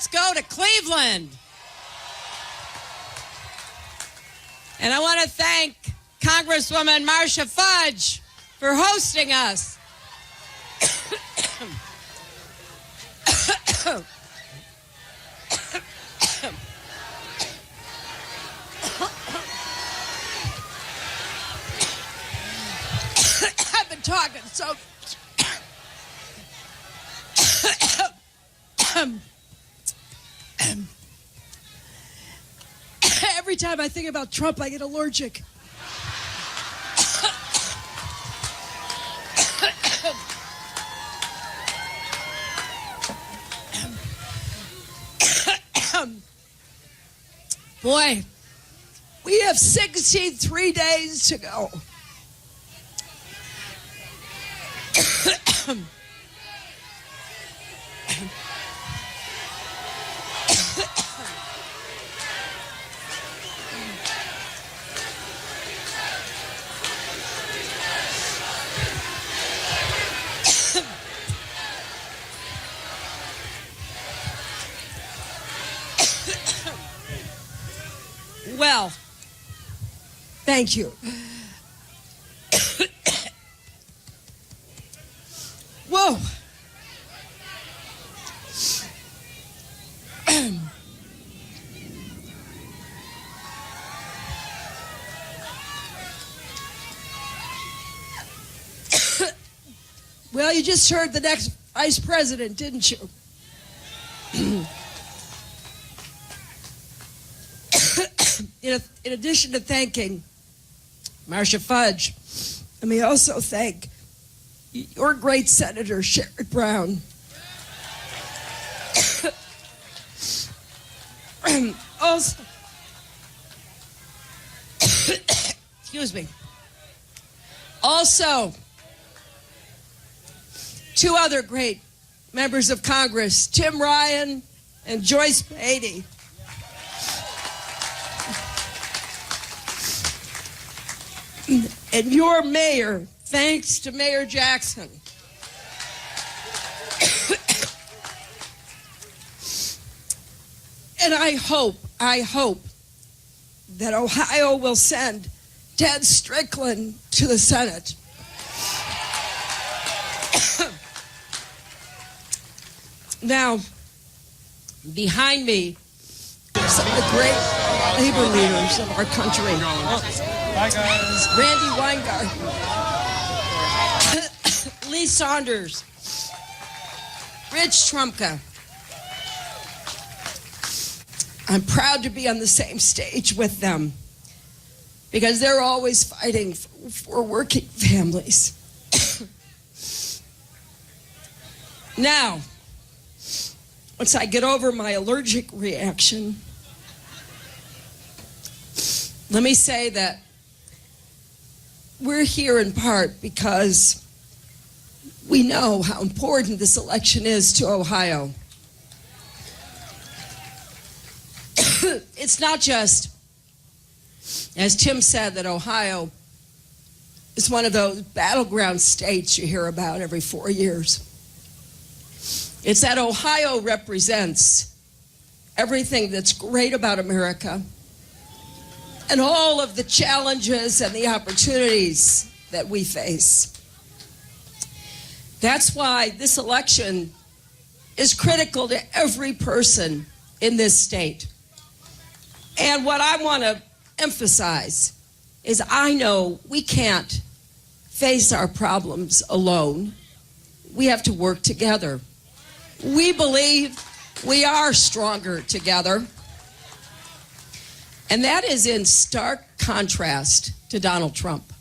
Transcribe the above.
let's go to Cleveland. And I want to thank Congresswoman Marcia Fudge for hosting us. I've been talking so... Every time I think about Trump, I get allergic. Boy, we have 63 days to go. Well, thank you. Whoa. Well, you just heard the next vice president, didn't you? In addition to thanking Marcia Fudge, let me also thank your great Senator Sherrod Brown. Also, excuse me. Also, two other great members of Congress, Tim Ryan and Joyce Beatty. And your mayor, thanks to Mayor Jackson. And I hope that Ohio will send Ted Strickland to the Senate. Now, behind me are some of the great labor leaders of our country. Bye, guys. Randy Weingarten, Lee Saunders, Rich Trumka. I'm proud to be on the same stage with them because they're always fighting for working families. Now, once I get over my allergic reaction, let me say that we're here in part because we know how important this election is to Ohio. It's not just, as Tim said, that Ohio is one of those battleground states you hear about every 4 years. It's that Ohio represents everything that's great about America and all of the challenges and the opportunities that we face. That's why this election is critical to every person in this state. And what I want to emphasize is I know we can't face our problems alone. We have to work together. We believe we are stronger together. And that is in stark contrast to Donald Trump.